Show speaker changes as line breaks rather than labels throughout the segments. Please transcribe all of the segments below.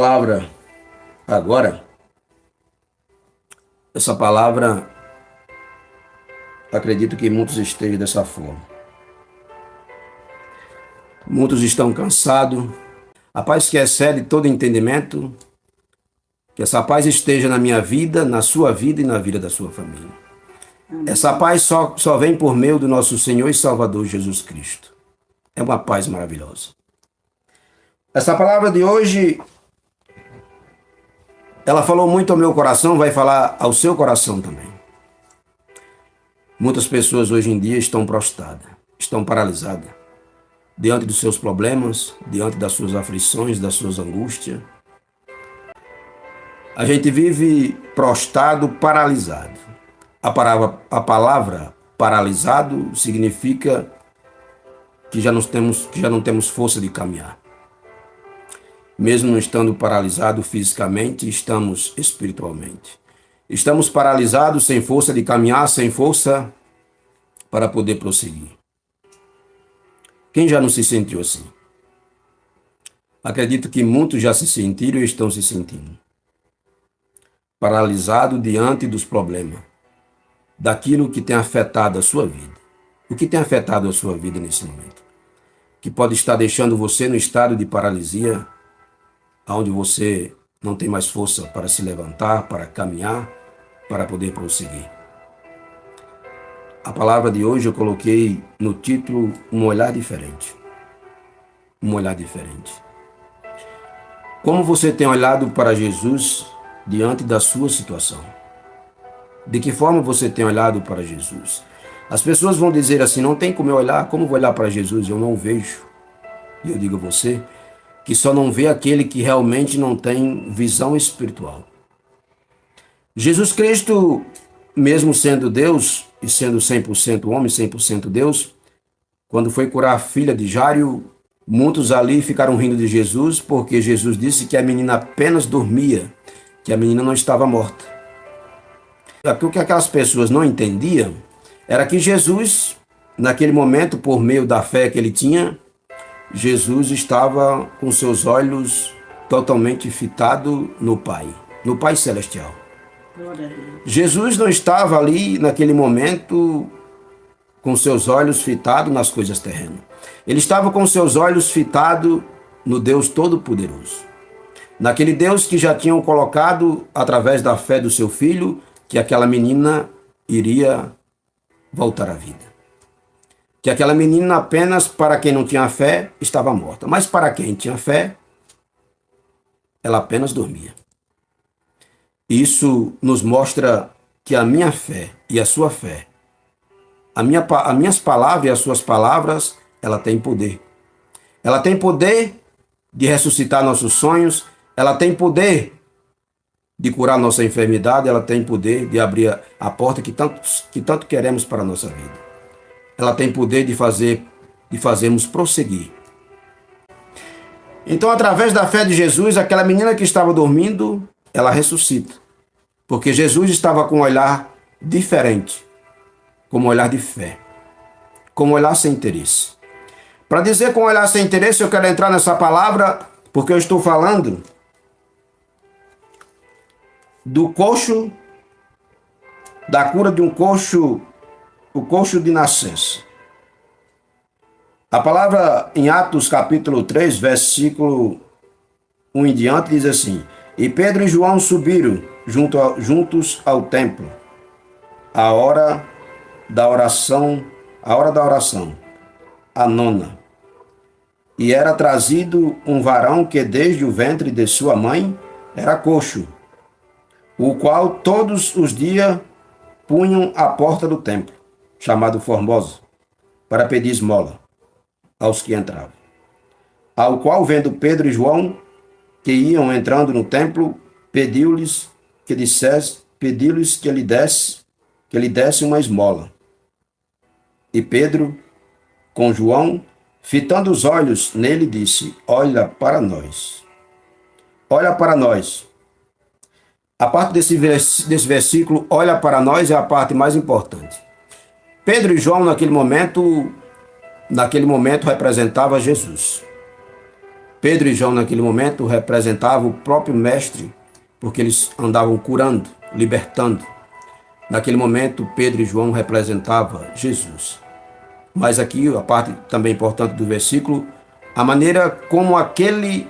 Palavra agora, essa palavra, acredito que muitos estejam dessa forma. Muitos estão cansados. A paz que excede todo entendimento, que essa paz esteja na minha vida, na sua vida e na vida da sua família. Essa paz só vem por meio do nosso Senhor e Salvador Jesus Cristo. É uma paz maravilhosa. Essa palavra de hoje, ela falou muito ao meu coração, vai falar ao seu coração também. Muitas pessoas hoje em dia estão prostradas, estão paralisadas, diante dos seus problemas, diante das suas aflições, das suas angústias. A gente vive prostrado, paralisado. A palavra paralisado significa que já não temos força de caminhar. Mesmo não estando paralisados fisicamente, estamos espiritualmente. Estamos paralisados, sem força de caminhar, sem força para poder prosseguir. Quem já não se sentiu assim? Acredito que muitos já se sentiram e estão se sentindo. Paralisado diante dos problemas, daquilo que tem afetado a sua vida. O que tem afetado a sua vida nesse momento? Que pode estar deixando você no estado de paralisia, onde você não tem mais força para se levantar, para caminhar, para poder prosseguir. A palavra de hoje eu coloquei no título Um Olhar Diferente. Um olhar diferente. Como você tem olhado para Jesus diante da sua situação? De que forma você tem olhado para Jesus? As pessoas vão dizer assim, não tem como eu olhar, como vou olhar para Jesus? Eu não vejo. E eu digo a você que só não vê aquele que realmente não tem visão espiritual. Jesus Cristo, mesmo sendo Deus e sendo 100% homem, 100% Deus, quando foi curar a filha de Jairo, muitos ali ficaram rindo de Jesus, porque Jesus disse que a menina apenas dormia, que a menina não estava morta. O que aquelas pessoas não entendiam era que Jesus, naquele momento, por meio da fé que ele tinha, Jesus estava com seus olhos totalmente fitados no Pai Celestial. Jesus não estava ali naquele momento com seus olhos fitados nas coisas terrenas. Ele estava com seus olhos fitados no Deus Todo-Poderoso. Naquele Deus que já tinham colocado, através da fé do seu filho, que aquela menina iria voltar à vida. Que aquela menina apenas, para quem não tinha fé, estava morta. Mas para quem tinha fé, ela apenas dormia. Isso nos mostra que a minha fé e a sua fé, as minhas palavras e as suas palavras, ela tem poder. Ela tem poder de ressuscitar nossos sonhos, ela tem poder de curar nossa enfermidade, ela tem poder de abrir a porta que tanto queremos para a nossa vida. Ela tem poder de fazermos prosseguir. Então, através da fé de Jesus, aquela menina que estava dormindo, ela ressuscita. Porque Jesus estava com um olhar diferente, como um olhar de fé, como um olhar sem interesse. Para dizer com um olhar sem interesse, eu quero entrar nessa palavra, porque eu estou falando do coxo, da cura de um coxo, o coxo de nascença. A palavra em Atos capítulo 3, versículo 1 em diante, diz assim: E Pedro e João subiram juntos ao templo, a hora da oração, a nona. E era trazido um varão que desde o ventre de sua mãe era coxo, o qual todos os dias punham à porta do templo, chamado Formosa, para pedir esmola aos que entravam. Ao qual, vendo Pedro e João, que iam entrando no templo, pediu-lhes que lhe desse uma esmola. E Pedro, com João, fitando os olhos nele, disse: Olha para nós. Olha para nós. A parte desse versículo, olha para nós, é a parte mais importante. Pedro e João, naquele momento representava Jesus. Pedro e João, naquele momento, representavam o próprio Mestre, porque eles andavam curando, libertando. Naquele momento, Pedro e João representavam Jesus. Mas aqui, a parte também importante do versículo, a maneira como aquele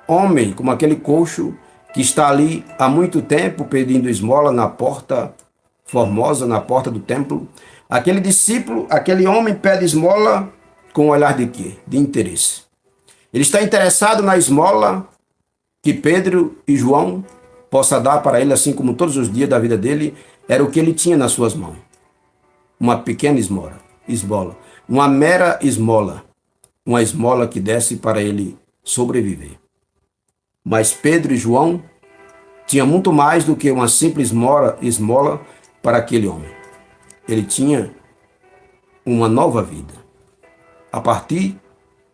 homem, como aquele coxo, que está ali há muito tempo pedindo esmola na porta formosa, na porta do templo, aquele discípulo, aquele homem pede esmola com um olhar de quê? De interesse. Ele está interessado na esmola que Pedro e João possa dar para ele, assim como todos os dias da vida dele, era o que ele tinha nas suas mãos. Uma pequena esmola, uma mera esmola, uma esmola que desse para ele sobreviver. Mas Pedro e João tinham muito mais do que uma simples esmola para aquele homem. Ele tinha uma nova vida. A partir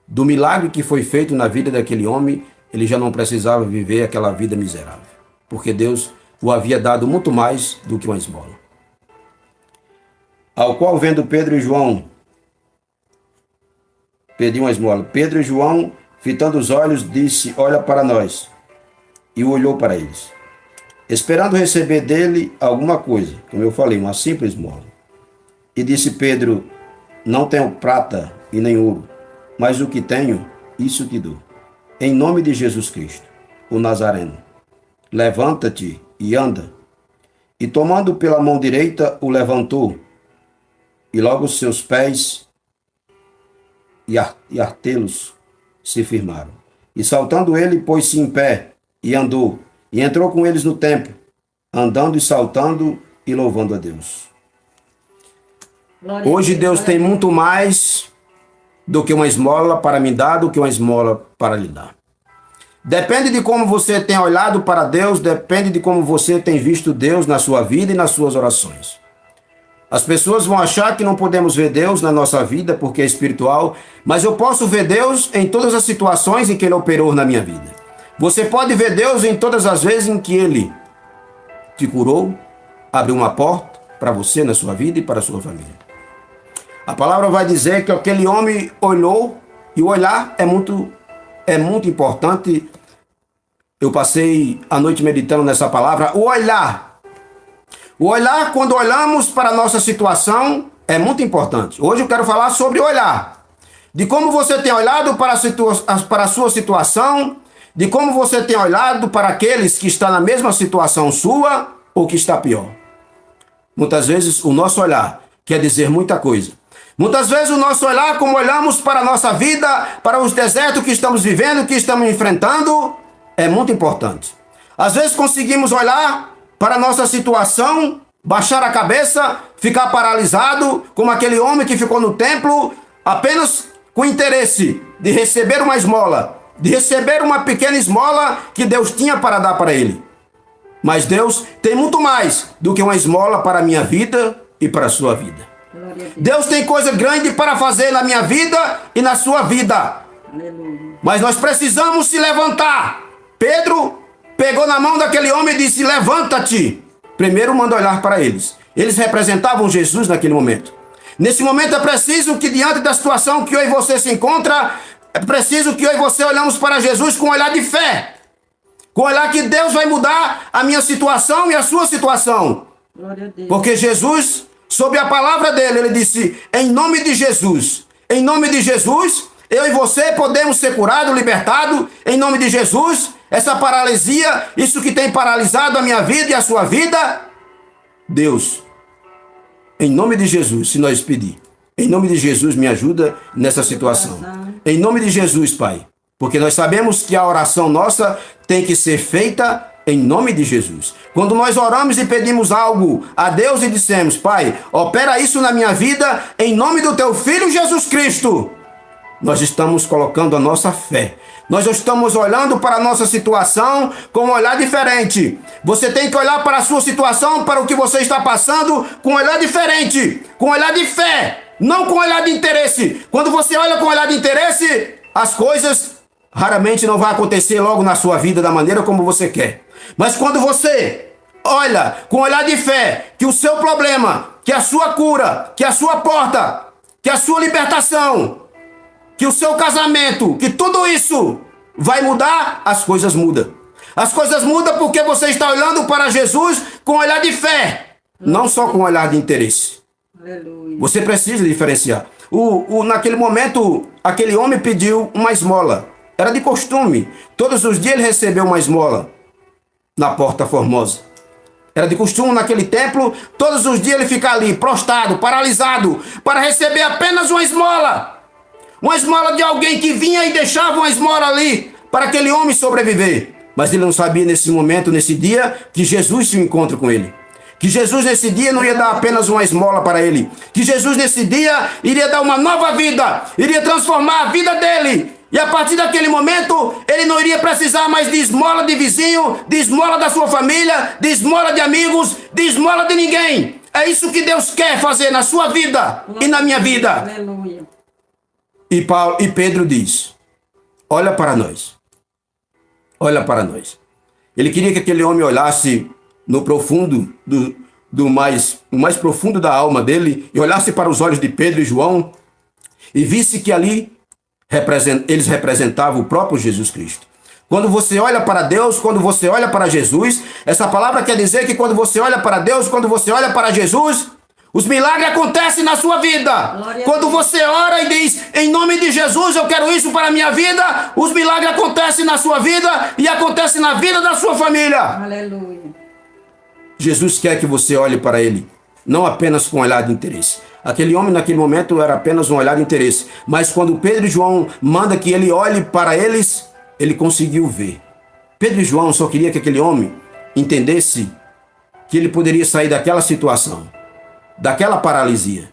do milagre que foi feito na vida daquele homem, ele já não precisava viver aquela vida miserável, porque Deus o havia dado muito mais do que uma esmola. Ao qual, vendo Pedro e João, pediu uma esmola. Pedro e João, fitando os olhos, disse: olha para nós. E o olhou para eles, esperando receber dele alguma coisa, como eu falei, uma simples esmola. E disse Pedro: não tenho prata e nem ouro, mas o que tenho, isso te dou. Em nome de Jesus Cristo, o Nazareno, levanta-te e anda. E tomando pela mão direita, o levantou, e logo os seus pés e artelos se firmaram. E saltando ele, pôs-se em pé, e andou, e entrou com eles no templo, andando e saltando e louvando a Deus. Hoje Deus tem muito mais do que uma esmola para me dar, do que uma esmola para lhe dar. Depende de como você tem olhado para Deus, depende de como você tem visto Deus na sua vida e nas suas orações. As pessoas vão achar que não podemos ver Deus na nossa vida porque é espiritual, mas eu posso ver Deus em todas as situações em que Ele operou na minha vida. Você pode ver Deus em todas as vezes em que Ele te curou, abriu uma porta para você na sua vida e para a sua família. A palavra vai dizer que aquele homem olhou, e o olhar é muito importante. Eu passei a noite meditando nessa palavra. O olhar, quando olhamos para a nossa situação, é muito importante. Hoje eu quero falar sobre o olhar. De como você tem olhado para a sua situação, de como você tem olhado para aqueles que estão na mesma situação sua ou que está pior. Muitas vezes o nosso olhar quer dizer muita coisa. Muitas vezes o nosso olhar, como olhamos para a nossa vida, para os desertos que estamos vivendo, que estamos enfrentando, é muito importante. Às vezes conseguimos olhar para a nossa situação, baixar a cabeça, ficar paralisado, como aquele homem que ficou no templo, apenas com interesse de receber uma esmola, de receber uma pequena esmola que Deus tinha para dar para ele. Mas Deus tem muito mais do que uma esmola para a minha vida e para a sua vida. Deus tem coisa grande para fazer na minha vida e na sua vida. Aleluia. Mas nós precisamos se levantar. Pedro pegou na mão daquele homem e disse: levanta-te. Primeiro manda olhar para eles. Eles representavam Jesus naquele momento. Nesse momento é preciso que, diante da situação que eu e você se encontra, é preciso que eu e você olhamos para Jesus com um olhar de fé, com um olhar que Deus vai mudar a minha situação e a sua situação. Glória a Deus. Porque Jesus, sob a palavra dele, ele disse: em nome de Jesus, eu e você podemos ser curados, libertados, em nome de Jesus. Essa paralisia, isso que tem paralisado a minha vida e a sua vida, Deus, em nome de Jesus, se nós pedir, em nome de Jesus, me ajuda nessa situação. Em nome de Jesus, Pai. Porque nós sabemos que a oração nossa tem que ser feita em nome de Jesus. Quando nós oramos e pedimos algo a Deus e dissemos: Pai, opera isso na minha vida em nome do Teu Filho Jesus Cristo, nós estamos colocando a nossa fé. Nós estamos olhando para a nossa situação com um olhar diferente. Você tem que olhar para a sua situação, para o que você está passando, com um olhar diferente, com um olhar de fé, não com um olhar de interesse. Quando você olha com um olhar de interesse, as coisas raramente não vão acontecer logo na sua vida da maneira como você quer. Mas quando você olha com um olhar de fé, que o seu problema, que a sua cura, que a sua porta, que a sua libertação, que o seu casamento, que tudo isso vai mudar, as coisas mudam. As coisas mudam porque você está olhando para Jesus com olhar de fé, não só com olhar de interesse.
Aleluia.
Você precisa diferenciar. Naquele momento, aquele homem pediu uma esmola. Era de costume. Todos os dias ele recebeu uma esmola na Porta Formosa. Era de costume naquele templo, todos os dias ele ficar ali, prostrado, paralisado, para receber apenas uma esmola. Uma esmola de alguém que vinha e deixava uma esmola ali, para aquele homem sobreviver. Mas ele não sabia nesse momento, nesse dia, que Jesus se encontra com ele. Que Jesus nesse dia não ia dar apenas uma esmola para ele. Que Jesus nesse dia iria dar uma nova vida, iria transformar a vida dele. E a partir daquele momento, ele não iria precisar mais de esmola de vizinho, de esmola da sua família, de esmola de amigos, de esmola de ninguém. É isso que Deus quer fazer na sua vida e na minha vida.
Aleluia.
E Pedro diz, olha para nós. Olha para nós. Ele queria que aquele homem olhasse no profundo, o mais profundo da alma dele, e olhasse para os olhos de Pedro e João, e visse que ali eles representavam o próprio Jesus Cristo. Quando você olha para Deus, quando você olha para Jesus, essa palavra quer dizer que quando você olha para Deus, quando você olha para Jesus, os milagres acontecem na sua vida. Quando você ora e diz, em nome de Jesus, eu quero isso para a minha vida, os milagres acontecem na sua vida e acontecem na vida da sua família.
Aleluia.
Jesus quer que você olhe para ele, não apenas com um olhar de interesse. Aquele homem naquele momento era apenas um olhar de interesse. Mas quando Pedro e João manda que ele olhe para eles, ele conseguiu ver. Pedro e João só queria que aquele homem entendesse que ele poderia sair daquela situação, daquela paralisia.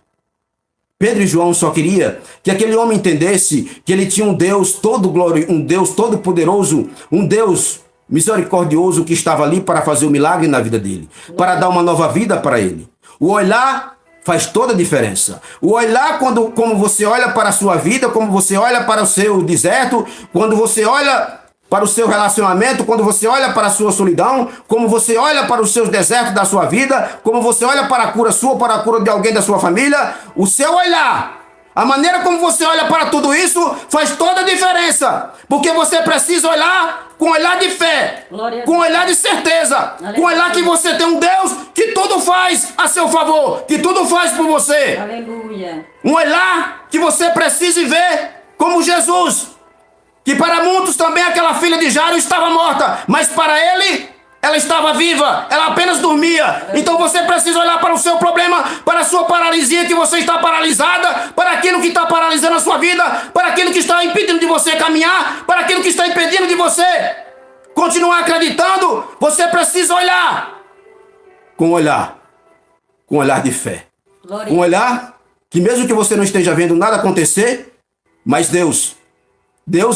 Pedro e João só queria que aquele homem entendesse que ele tinha um Deus todo glorioso, um Deus todo poderoso, um Deus misericordioso que estava ali para fazer o milagre na vida dele, para dar uma nova vida para ele. O olhar faz toda a diferença. O olhar, como você olha para a sua vida, como você olha para o seu deserto, quando você olha para o seu relacionamento, quando você olha para a sua solidão, como você olha para os seus desertos da sua vida, como você olha para a cura sua, para a cura de alguém da sua família, o seu olhar, a maneira como você olha para tudo isso faz toda a diferença, porque você precisa olhar com um olhar de fé, com um olhar de certeza, com um olhar que você tem um Deus que tudo faz a seu favor, que tudo faz por você.
Aleluia.
Um olhar que você precise ver como Jesus, que para muitos também aquela filha de Jairo estava morta, mas para ele ela estava viva, ela apenas dormia. Então você precisa olhar para o seu problema, para a sua paralisia, que você está paralisada, para aquilo que está paralisando a sua vida, para aquilo que está impedindo de você caminhar, para aquilo que está impedindo de você continuar acreditando. Você precisa olhar com um olhar de fé, com um olhar que mesmo que você não esteja vendo nada acontecer, mas Deus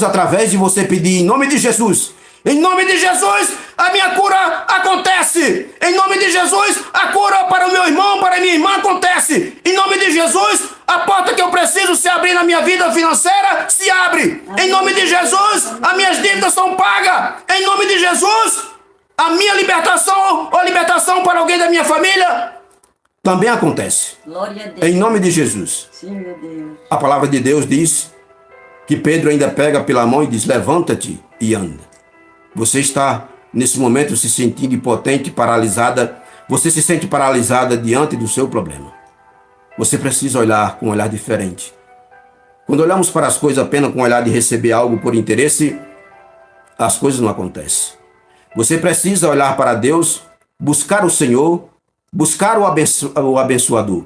através de você pedir em nome de Jesus, em nome de Jesus, a minha cura acontece. Em nome de Jesus, a cura para o meu irmão, para a minha irmã acontece. Em nome de Jesus, a porta que eu preciso se abrir na minha vida financeira se abre. Em nome de Jesus, as minhas dívidas são pagas. Em nome de Jesus, a minha libertação ou libertação para alguém da minha família também acontece.
Glória a Deus.
Em nome de Jesus.
Sim, meu Deus.
A palavra de Deus diz que Pedro ainda pega pela mão e diz, levanta-te e anda. Você está, nesse momento, se sentindo impotente, paralisada. Você se sente paralisada diante do seu problema. Você precisa olhar com um olhar diferente. Quando olhamos para as coisas apenas com o olhar de receber algo por interesse, as coisas não acontecem. Você precisa olhar para Deus, buscar o Senhor, buscar o abençoador.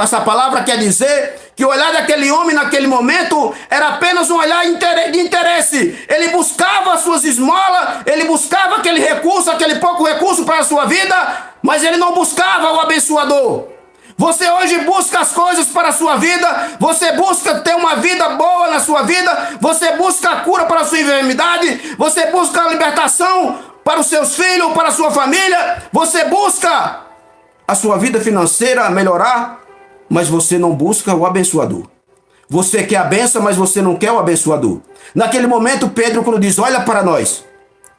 Essa palavra quer dizer que o olhar daquele homem naquele momento era apenas um olhar de interesse. Ele buscava as suas esmolas, ele buscava aquele recurso, aquele pouco recurso para a sua vida, mas ele não buscava o abençoador. Você hoje busca as coisas para a sua vida, você busca ter uma vida boa na sua vida, você busca a cura para a sua enfermidade, você busca a libertação para os seus filhos, para a sua família, você busca a sua vida financeira melhorar, mas você não busca o abençoador. Você quer a bênção, mas você não quer o abençoador. Naquele momento, Pedro, quando diz, olha para nós,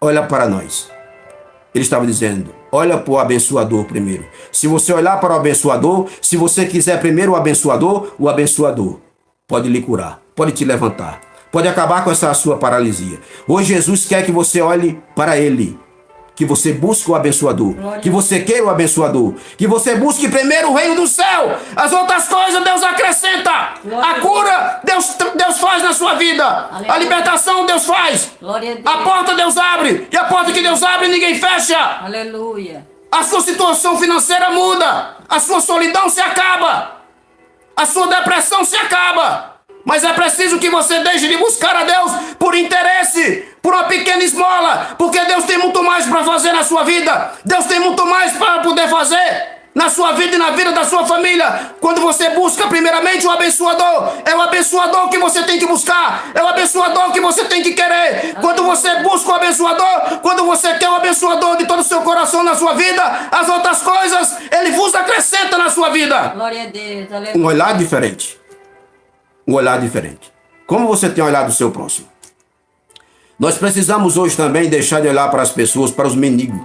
ele estava dizendo, olha para o abençoador primeiro. Se você olhar para o abençoador, se você quiser primeiro o abençoador pode lhe curar, pode te levantar, pode acabar com essa sua paralisia. Hoje Jesus quer que você olhe para Ele, que você busque o abençoador, que você queira o abençoador, que você busque primeiro o reino do céu. As outras coisas Deus acrescenta. A cura Deus faz na sua vida. A libertação Deus faz. A porta Deus abre. E a porta que Deus abre ninguém fecha.
Aleluia.
A sua situação financeira muda. A sua solidão se acaba. A sua depressão se acaba. Mas é preciso que você deixe de buscar a Deus por interesse, por uma pequena esmola, porque Deus tem muito mais para fazer na sua vida. Deus tem muito mais para poder fazer na sua vida e na vida da sua família. Quando você busca primeiramente o abençoador, é o abençoador que você tem que buscar, é o abençoador que você tem que querer. Quando você busca o abençoador, quando você quer o abençoador de todo o seu coração na sua vida, as outras coisas Ele vos acrescenta na sua vida.
Glória a Deus. Aleluia.
Um olhar diferente. Um olhar diferente. Como você tem olhado o seu próximo? Nós precisamos hoje também deixar de olhar para as pessoas, para os mendigos.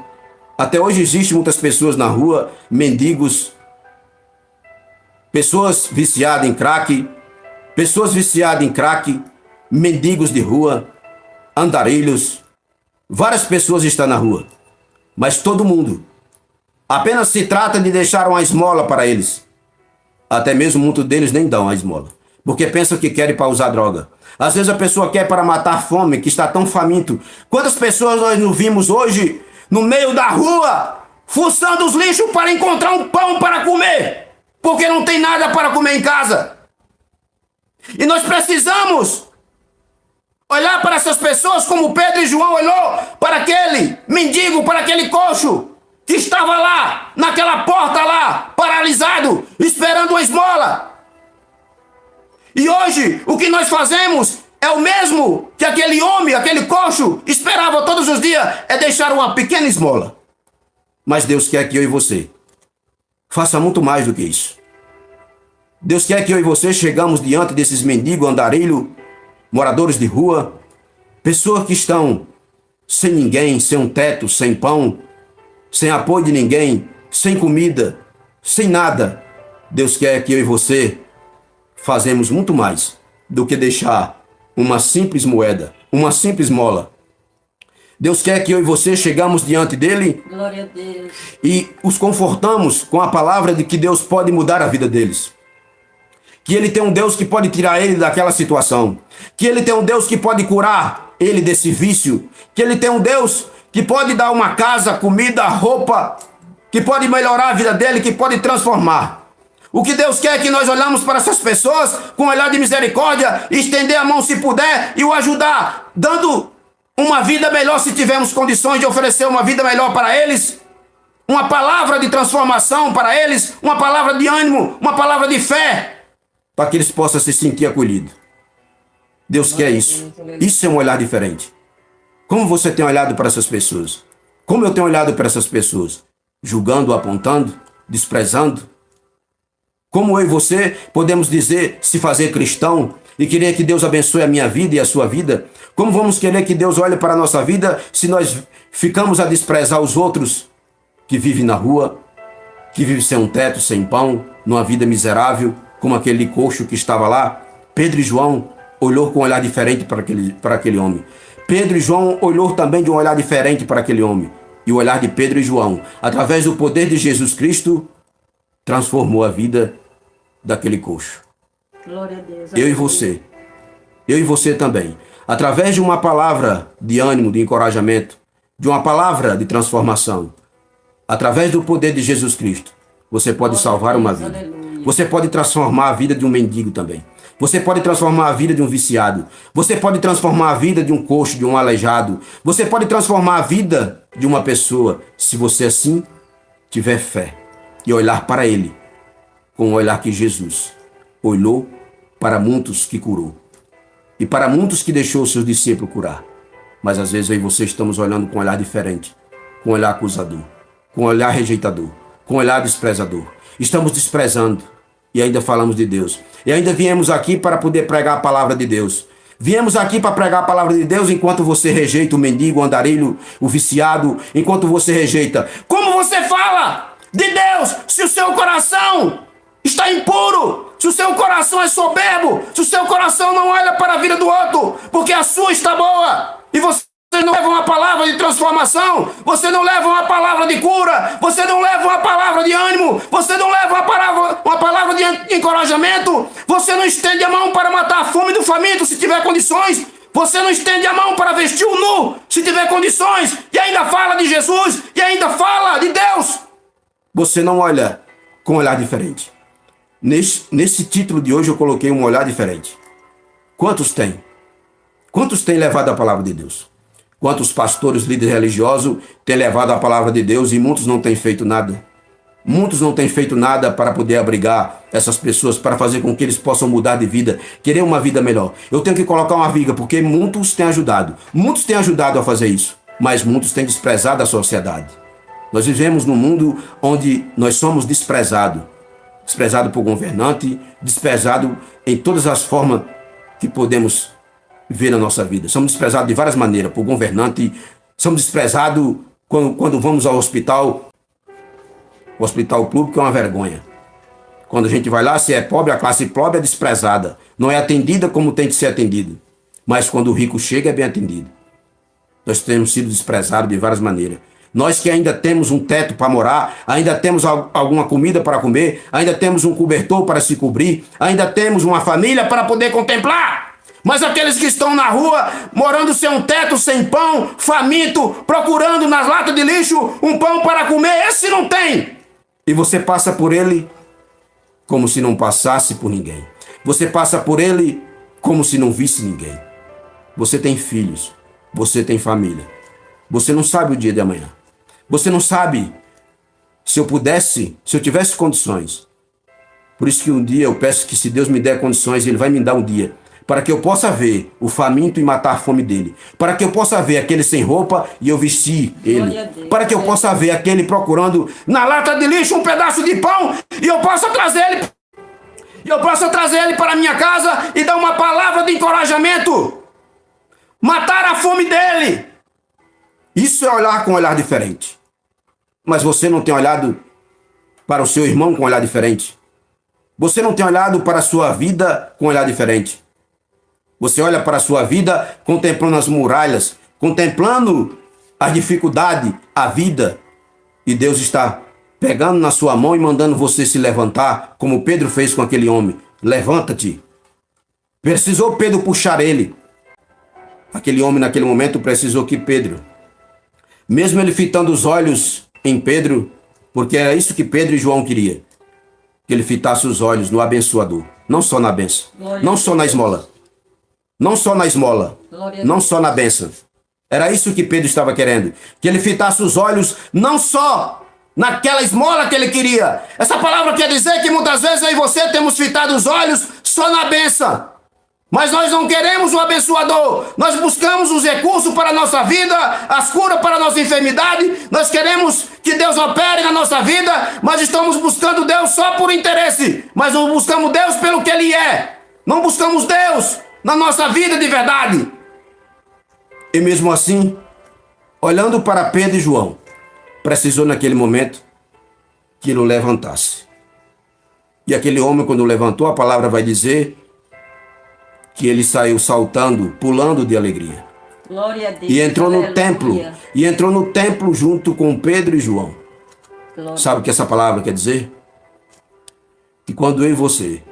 Até hoje existem muitas pessoas na rua, mendigos, pessoas viciadas em crack, mendigos de rua, andarilhos. Várias pessoas estão na rua, mas todo mundo. Apenas se trata de deixar uma esmola para eles. Até mesmo muitos deles nem dão a esmola, porque pensam que querem para usar droga. Às vezes a pessoa quer para matar a fome, que está tão faminto. Quantas pessoas nós não vimos hoje no meio da rua, fuçando os lixos para encontrar um pão para comer, porque não tem nada para comer em casa. E nós precisamos olhar para essas pessoas como Pedro e João olhou para aquele mendigo, para aquele coxo que estava lá, naquela porta lá, paralisado, esperando uma esmola. E hoje, o que nós fazemos é o mesmo que aquele homem, aquele coxo, esperava todos os dias, é deixar uma pequena esmola. Mas Deus quer que eu e você faça muito mais do que isso. Deus quer que eu e você chegamos diante desses mendigos, andarilhos, moradores de rua, pessoas que estão sem ninguém, sem um teto, sem pão, sem apoio de ninguém, sem comida, sem nada. Deus quer que eu e você fazemos muito mais do que deixar uma simples moeda, uma simples mola. Deus quer que eu e você chegamos diante dele.
Glória a Deus.
E os confortamos com a palavra de que Deus pode mudar a vida deles. Que Ele tem um Deus que pode tirar ele daquela situação. Que Ele tem um Deus que pode curar ele desse vício. Que Ele tem um Deus que pode dar uma casa, comida, roupa, que pode melhorar a vida dele, que pode transformar. O que Deus quer é que nós olhamos para essas pessoas com um olhar de misericórdia, estender a mão se puder e o ajudar, dando uma vida melhor se tivermos condições de oferecer uma vida melhor para eles, uma palavra de transformação para eles, uma palavra de ânimo, uma palavra de fé, para que eles possam se sentir acolhidos. Deus quer isso. Isso é um olhar diferente. Como você tem olhado para essas pessoas? Como eu tenho olhado para essas pessoas? Julgando, apontando, desprezando? Como eu e você podemos dizer, se fazer cristão e querer que Deus abençoe a minha vida e a sua vida? Como vamos querer que Deus olhe para a nossa vida se nós ficamos a desprezar os outros que vivem na rua, que vivem sem um teto, sem pão, numa vida miserável, como aquele coxo que estava lá? Pedro e João olhou com um olhar diferente para aquele homem. Pedro e João olhou também de um olhar diferente para aquele homem. E o olhar de Pedro e João, através do poder de Jesus Cristo, transformou a vida daquele coxo.
Glória a Deus.
Eu e você também, através de uma palavra de ânimo, de encorajamento, de uma palavra de transformação, através do poder de Jesus Cristo, você pode salvar uma vida. Você pode transformar a vida de um mendigo também. Você pode transformar a vida de um viciado. Você pode transformar a vida de um coxo, de um aleijado. Você pode transformar a vida de uma pessoa, se você assim tiver fé e olhar para ele com o olhar que Jesus olhou para muitos que curou e para muitos que deixou seus discípulos curar. Mas às vezes eu e você estamos olhando com um olhar diferente, com um olhar acusador, com um olhar rejeitador, com um olhar desprezador. Estamos desprezando e ainda falamos de Deus. E ainda viemos aqui para poder pregar a palavra de Deus. Viemos aqui para pregar a palavra de Deus enquanto você rejeita o mendigo, o andarilho, o viciado, enquanto você rejeita. Como você fala de Deus se o seu coração está impuro, se o seu coração é soberbo, se o seu coração não olha para a vida do outro, porque a sua está boa, e você não leva uma palavra de transformação, você não leva uma palavra de cura, você não leva uma palavra de ânimo, você não leva uma palavra de encorajamento, você não estende a mão para matar a fome do faminto se tiver condições, você não estende a mão para vestir o nu se tiver condições, e ainda fala de Jesus, e ainda fala de Deus. Você não olha com um olhar diferente. Nesse título de hoje eu coloquei um olhar diferente. Quantos têm? Quantos têm levado a palavra de Deus? Quantos pastores, líderes religiosos têm levado a palavra de Deus e muitos não têm feito nada? Muitos não têm feito nada para poder abrigar essas pessoas, para fazer com que eles possam mudar de vida, querer uma vida melhor. Eu tenho que colocar uma vírgula, porque muitos têm ajudado. Muitos têm ajudado a fazer isso, mas muitos têm desprezado a sociedade. Nós vivemos num mundo onde nós somos desprezados. Desprezado por governante, desprezado em todas as formas que podemos ver na nossa vida. Somos desprezados de várias maneiras, por governante, somos desprezados quando vamos ao hospital. O hospital público é uma vergonha. Quando a gente vai lá, se é pobre, a classe pobre é desprezada. Não é atendida como tem que ser atendida. Mas quando o rico chega, é bem atendido. Nós temos sido desprezados de várias maneiras. Nós que ainda temos um teto para morar, ainda temos alguma comida para comer, ainda temos um cobertor para se cobrir, ainda temos uma família para poder contemplar. Mas aqueles que estão na rua, morando sem um teto, sem pão, faminto, procurando nas latas de lixo um pão para comer, esse não tem. E você passa por ele como se não passasse por ninguém. Você passa por ele como se não visse ninguém. Você tem filhos, você tem família. Você não sabe o dia de amanhã. Você não sabe se eu tivesse condições. Por isso que um dia eu peço que se Deus me der condições, Ele vai me dar um dia, para que eu possa ver o faminto e matar a fome dele. Para que eu possa ver aquele sem roupa e eu vestir ele. Para que eu possa ver aquele procurando na lata de lixo um pedaço de pão e eu possa trazer ele. Para a minha casa e dar uma palavra de encorajamento. Matar a fome dele. Isso é olhar com um olhar diferente. Mas você não tem olhado para o seu irmão com um olhar diferente. Você não tem olhado para a sua vida com um olhar diferente. Você olha para a sua vida contemplando as muralhas, contemplando a dificuldade, a vida. E Deus está pegando na sua mão e mandando você se levantar, como Pedro fez com aquele homem. Levanta-te. Precisou Pedro puxar ele. Aquele homem naquele momento precisou que Pedro, mesmo ele fitando os olhos em Pedro, porque era isso que Pedro e João queriam, que ele fitasse os olhos no abençoador, não só na bênção, não só na esmola, não só na esmola, não só na bênção. Era isso que Pedro estava querendo, que ele fitasse os olhos não só naquela esmola que ele queria. Essa palavra quer dizer que muitas vezes eu e você temos fitado os olhos só na bênção. Mas nós não queremos o abençoador. Nós buscamos os recursos para a nossa vida, as curas para a nossa enfermidade. Nós queremos que Deus opere na nossa vida, mas estamos buscando Deus só por interesse. Mas não buscamos Deus pelo que Ele é. Não buscamos Deus na nossa vida de verdade. E mesmo assim, olhando para Pedro e João, precisou naquele momento que ele o levantasse. E aquele homem, quando levantou, a palavra vai dizer que ele saiu saltando, pulando de alegria.
Glória a Deus.
E entrou no
Aleluia.
templo. E entrou no templo junto com Pedro e João.
Glória.
Sabe o que essa palavra quer dizer? Que quando eu e você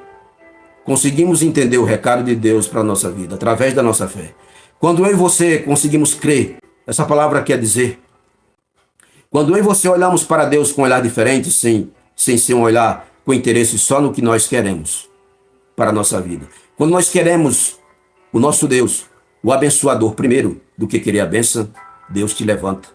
conseguimos entender o recado de Deus para a nossa vida, através da nossa fé. Quando eu e você conseguimos crer, essa palavra quer dizer. Quando eu e você olhamos para Deus com um olhar diferente, sem ser um olhar com interesse só no que nós queremos para a nossa vida. Quando nós queremos o nosso Deus, o abençoador, primeiro do que querer a bênção, Deus te levanta.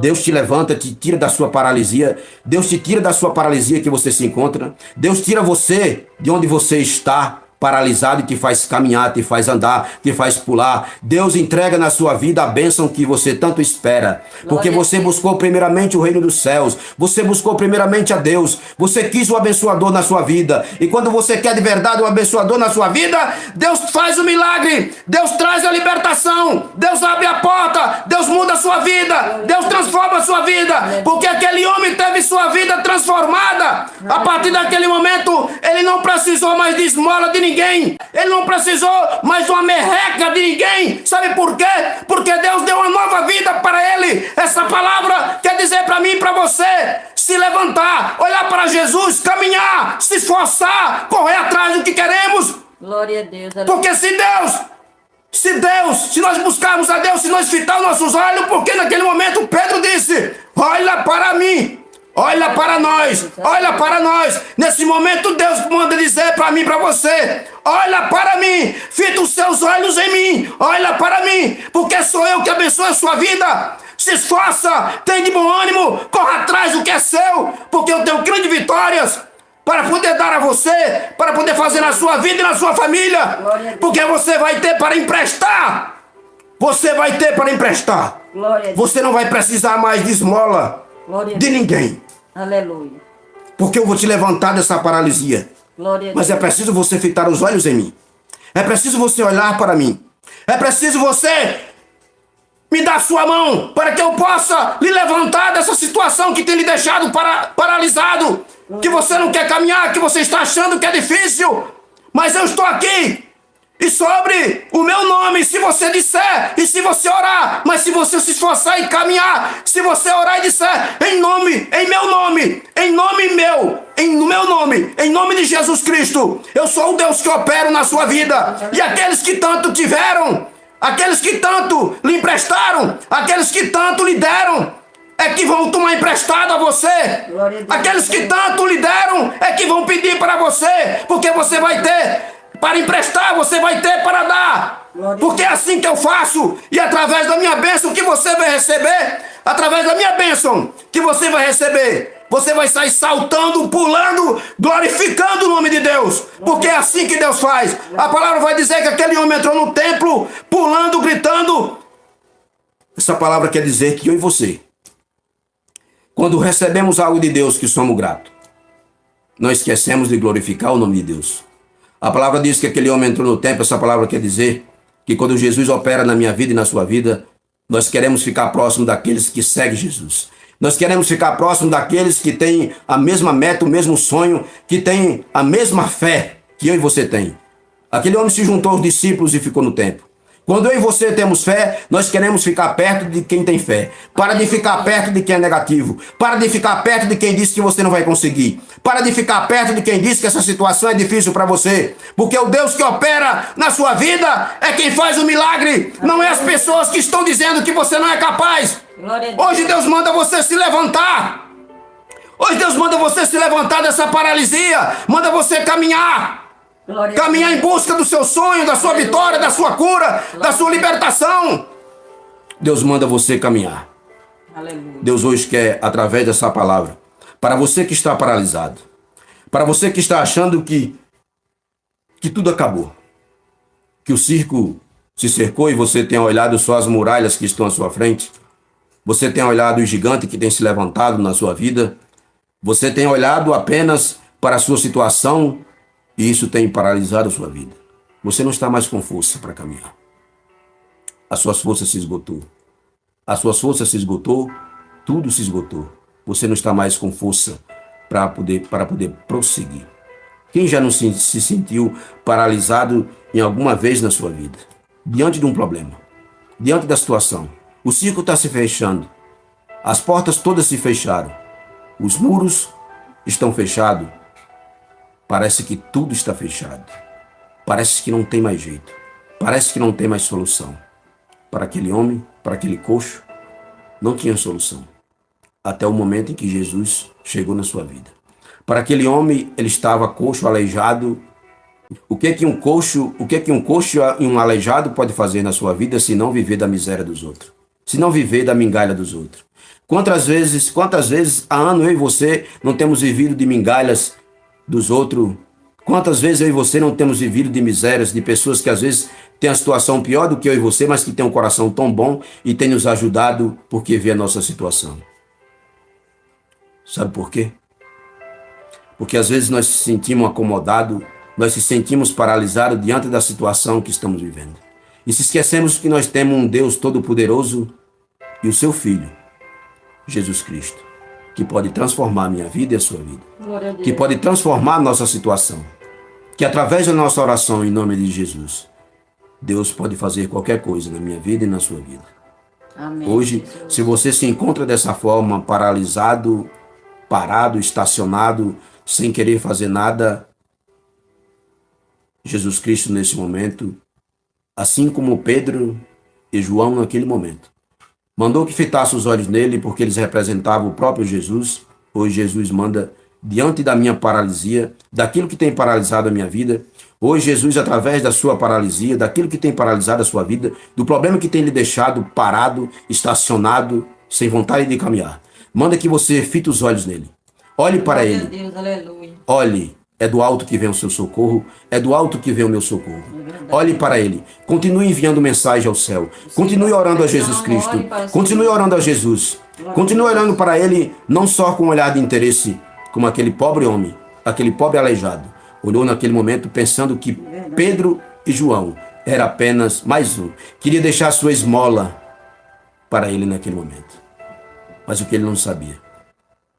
Deus te levanta, te tira da sua paralisia. Deus te tira da sua paralisia que você se encontra. Deus tira você de onde você está paralisado e te faz caminhar, te faz andar, te faz pular. Deus entrega na sua vida a bênção que você tanto espera. Porque você buscou primeiramente o reino dos céus. Você buscou primeiramente a Deus. Você quis o abençoador na sua vida. E quando você quer de verdade o abençoador na sua vida, Deus faz o milagre. Deus traz a libertação. Deus abre a porta. Deus muda a sua vida. Deus transforma a sua vida. Porque aquele homem teve sua vida transformada vida. A partir daquele momento, ele não precisou mais de esmola de ninguém. Ele não precisou mais de uma merreca de ninguém. Sabe por quê? Porque Deus deu uma nova vida para ele. Essa palavra quer dizer para mim e para você: se levantar, olhar para Jesus, caminhar, se esforçar, correr atrás do que queremos.
Glória a Deus.
Porque se nós buscarmos a Deus, se nós fitarmos nossos olhos, porque naquele momento Pedro disse: olha para mim, olha para nós, olha para nós. Nesse momento Deus manda dizer para mim, para você: olha para mim, fita os seus olhos em mim, olha para mim, porque sou eu que abençoo a sua vida. Se esforça, tem de bom ânimo, corra atrás do que é seu, porque eu tenho grandes vitórias para poder dar a você, para poder fazer na sua vida e na sua família, porque você vai ter para emprestar. Você vai ter para emprestar. Você não vai precisar mais de esmola de ninguém.
Aleluia.
Porque eu vou te levantar dessa paralisia. Mas é preciso você fitar os olhos em mim. É preciso você olhar para mim. É preciso você me dar sua mão para que eu possa lhe levantar dessa situação que tem lhe deixado paralisado. Que você não quer caminhar, que você está achando que é difícil. Mas eu estou aqui. E sobre o meu nome, se você disser e se você orar, mas se você se esforçar e caminhar, se você orar e disser em nome, em meu nome, em nome meu, no meu nome, em nome de Jesus Cristo, eu sou o Deus que opero na sua vida. E aqueles que tanto tiveram, aqueles que tanto lhe emprestaram, aqueles que tanto lhe deram, é que vão tomar emprestado a você. Aqueles que tanto lhe deram é que vão pedir para você, porque você vai ter para emprestar, você vai ter para dar. Porque é assim que eu faço. E através da minha bênção que você vai receber, através da minha bênção que você vai receber, você vai sair saltando, pulando, glorificando o nome de Deus. Porque é assim que Deus faz. A palavra vai dizer que aquele homem entrou no templo, pulando, gritando. Essa palavra quer dizer que eu e você, quando recebemos algo de Deus que somos gratos, nós esquecemos de glorificar o nome de Deus. A palavra diz que aquele homem entrou no templo. Essa palavra quer dizer que quando Jesus opera na minha vida e na sua vida, nós queremos ficar próximo daqueles que seguem Jesus. Nós queremos ficar próximo daqueles que têm a mesma meta, o mesmo sonho, que têm a mesma fé que eu e você tem. Aquele homem se juntou aos discípulos e ficou no templo. Quando eu e você temos fé, nós queremos ficar perto de quem tem fé. Para de ficar perto de quem é negativo. Para de ficar perto de quem diz que você não vai conseguir. Para de ficar perto de quem diz que essa situação é difícil para você. Porque o Deus que opera na sua vida é quem faz o milagre. Não é as pessoas que estão dizendo que você não é capaz. Hoje Deus manda você se levantar. Hoje Deus manda você se levantar dessa paralisia. Manda você caminhar. Caminhar em busca do seu sonho, da sua vitória, da sua cura, da sua libertação. Deus manda você caminhar. Deus hoje quer, através dessa palavra, para você que está paralisado, para você que está achando que tudo acabou, que o circo se cercou e você tem olhado só as muralhas que estão à sua frente, você tem olhado o gigante que tem se levantado na sua vida, você tem olhado apenas para a sua situação, e isso tem paralisado a sua vida. Você não está mais com força para caminhar. As suas forças se esgotou. As suas forças se esgotou, tudo se esgotou. Você não está mais com força para poder prosseguir. Quem já não se sentiu paralisado em alguma vez na sua vida? Diante de um problema, diante da situação. O circo está se fechando. As portas todas se fecharam. Os muros estão fechados. Parece que tudo está fechado. Parece que não tem mais jeito. Parece que não tem mais solução. Para aquele homem, para aquele coxo, não tinha solução. Até o momento em que Jesus chegou na sua vida. Para aquele homem, ele estava coxo, aleijado. O que que um coxo e um aleijado pode fazer na sua vida se não viver da miséria dos outros? Se não viver da migalha dos outros? Quantas vezes há ano eu e você não temos vivido de migalhas dos outros? Quantas vezes eu e você não temos vivido de misérias, de pessoas que às vezes têm a situação pior do que eu e você, mas que têm um coração tão bom e têm nos ajudado porque vê a nossa situação? Sabe por quê? Porque às vezes nós se sentimos acomodados, nós se sentimos paralisados diante da situação que estamos vivendo. E se esquecemos que nós temos um Deus Todo-Poderoso e o seu Filho, Jesus Cristo. que pode transformar a minha vida e a sua vida,
Glória a Deus.
que pode transformar a nossa situação, que através da nossa oração em nome de Jesus, Deus pode fazer qualquer coisa na minha vida e na sua vida.
Amém.
Hoje,
Jesus.
se você se encontra dessa forma, paralisado, parado, estacionado, sem querer fazer nada, Jesus Cristo nesse momento, assim como Pedro e João naquele momento, mandou que fitasse os olhos nele porque eles representavam o próprio Jesus. Hoje Jesus manda, diante da minha paralisia, daquilo que tem paralisado a minha vida, hoje Jesus, através da sua paralisia, daquilo que tem paralisado a sua vida, do problema que tem lhe deixado parado, estacionado, sem vontade de caminhar, manda que você fite os olhos nele. Olhe para
Glória a
ele.
Deus, aleluia.
Olhe, é do alto que vem o seu socorro, é do alto que vem o meu socorro.
verdade.
Olhe para ele, continue enviando mensagem ao céu, continue orando a Jesus Cristo, continue orando a Jesus, continue olhando para ele, não só com um olhar de interesse, como aquele pobre homem, aquele pobre aleijado, olhou naquele momento pensando que Pedro e João era apenas mais um, queria deixar sua esmola para ele naquele momento. Mas o que ele não sabia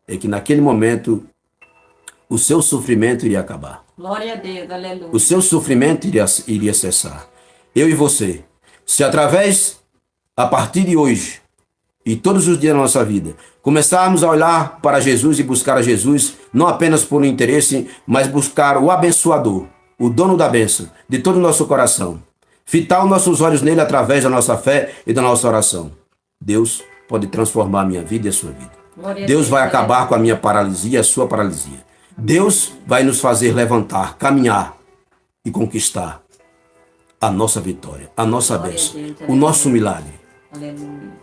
é que naquele momento o seu sofrimento iria acabar.
Glória a Deus, aleluia.
O seu sofrimento iria cessar. Eu e você, se através, a partir de hoje e todos os dias da nossa vida, começarmos a olhar para Jesus e buscar a Jesus, não apenas por um interesse, mas buscar o abençoador, o dono da bênção de todo o nosso coração, fitar os nossos olhos nele através da nossa fé e da nossa oração, Deus pode transformar a minha vida e a sua vida.
Glória a
Deus vai
aleluia.
acabar com a minha paralisia e a sua paralisia. Deus vai nos fazer levantar, caminhar e conquistar a nossa vitória, a nossa
Glória a
bênção,
Deus,
o nosso milagre.
Aleluia.